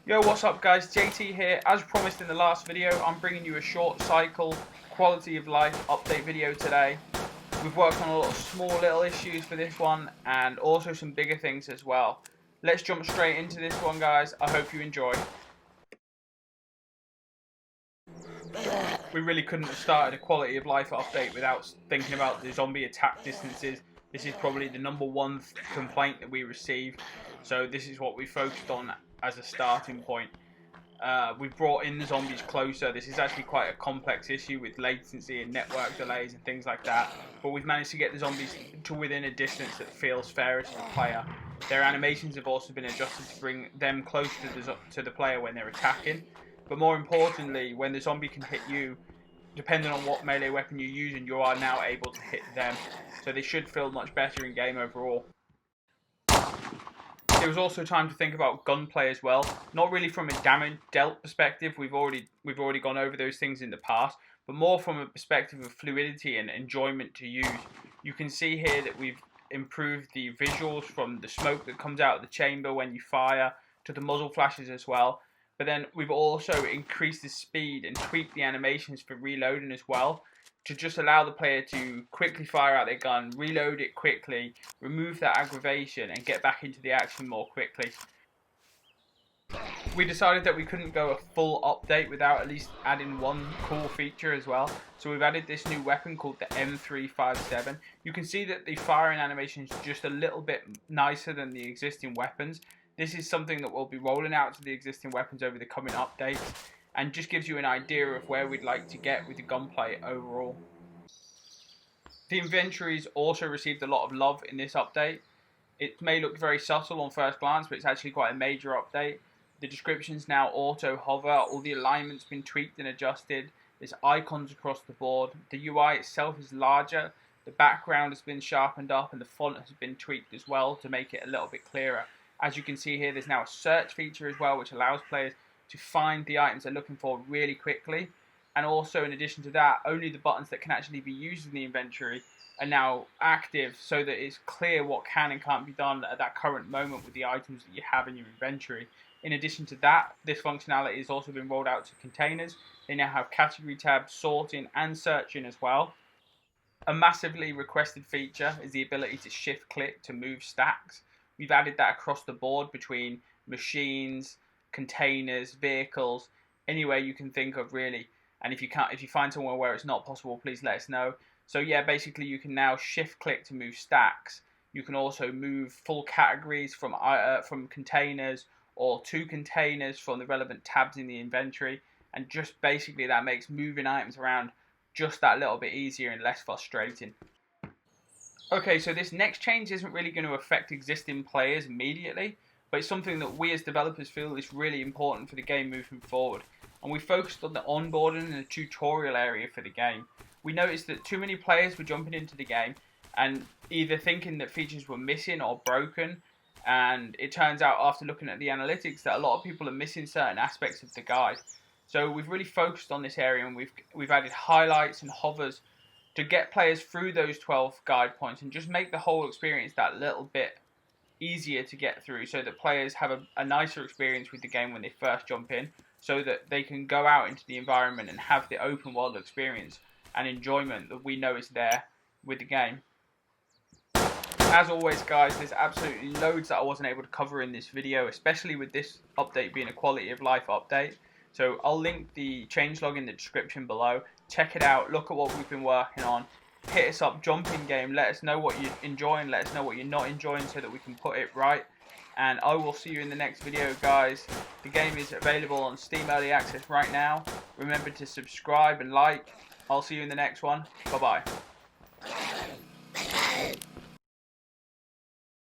Yo, what's up guys, JT here. As promised in the last video, I'm bringing you a short cycle quality of life update video today. We've worked on a lot of small little issues for this one and also some bigger things as well. Let's jump straight into this one guys, I hope you enjoy. We really couldn't have started a quality of life update without thinking about the zombie attack distances. This is probably the #1 complaint that we received, so this is what we focused on as a starting point. We've brought in the zombies closer. This is actually quite a complex issue with latency and network delays and things like that, but we've managed to get the zombies to within a distance that feels fairer to the player. Their animations have also been adjusted to bring them close to the player when they're attacking, but more importantly, when the zombie can hit you, depending on what melee weapon you're using, you are now able to hit them, so they should feel much better in game overall. There was also time to think about gunplay as well, not really from a damage dealt perspective, we've already gone over those things in the past, but more from a perspective of fluidity and enjoyment to use. You can see here that we've improved the visuals from the smoke that comes out of the chamber when you fire to the muzzle flashes as well. But then we've also increased the speed and tweaked the animations for reloading as well, to just allow the player to quickly fire out their gun, reload it quickly, remove that aggravation and get back into the action more quickly. We decided that we couldn't go a full update without at least adding one cool feature as well. So we've added this new weapon called the M357. You can see that the firing animation is just a little bit nicer than the existing weapons. This is something that we'll be rolling out to the existing weapons over the coming updates, and just gives you an idea of where we'd like to get with the gunplay overall. The inventories also received a lot of love in this update. It may look very subtle on first glance, but it's actually quite a major update. The description's now auto hover, all the alignment's been tweaked and adjusted, there's icons across the board, the UI itself is larger, the background has been sharpened up and the font has been tweaked as well to make it a little bit clearer. As you can see here, there's now a search feature as well, which allows players to find the items they're looking for really quickly. And also, in addition to that, only the buttons that can actually be used in the inventory are now active, so that it's clear what can and can't be done at that current moment with the items that you have in your inventory. In addition to that, this functionality has also been rolled out to containers. They now have category tabs, sorting and searching as well. A massively requested feature is the ability to shift click to move stacks. We've added that across the board between machines, containers, vehicles, anywhere you can think of really. And if you find somewhere where it's not possible, please let us know. So yeah, basically you can now shift click to move stacks. You can also move full categories from containers or to containers from the relevant tabs in the inventory, and just basically that makes moving items around just that little bit easier and less frustrating. Okay, so this next change isn't really going to affect existing players immediately, but it's something that we as developers feel is really important for the game moving forward. And we focused on the onboarding and the tutorial area for the game. We noticed that too many players were jumping into the game and either thinking that features were missing or broken, and it turns out after looking at the analytics that a lot of people are missing certain aspects of the guide. So we've really focused on this area, and we've added highlights and hovers to get players through those 12 guide points and just make the whole experience that little bit easier to get through, so that players have a nicer experience with the game when they first jump in, so that they can go out into the environment and have the open world experience and enjoyment that we know is there with the game. As always guys, there's absolutely loads that I wasn't able to cover in this video, especially with this update being a quality of life update. So I'll link the changelog in the description below. Check it out, look at what we've been working on. Hit us up, jump in game, let us know what you're enjoying, let us know what you're not enjoying so that we can put it right. And I will see you in the next video guys. The game is available on Steam Early Access right now. Remember to subscribe and like. I'll see you in the next one. Bye bye.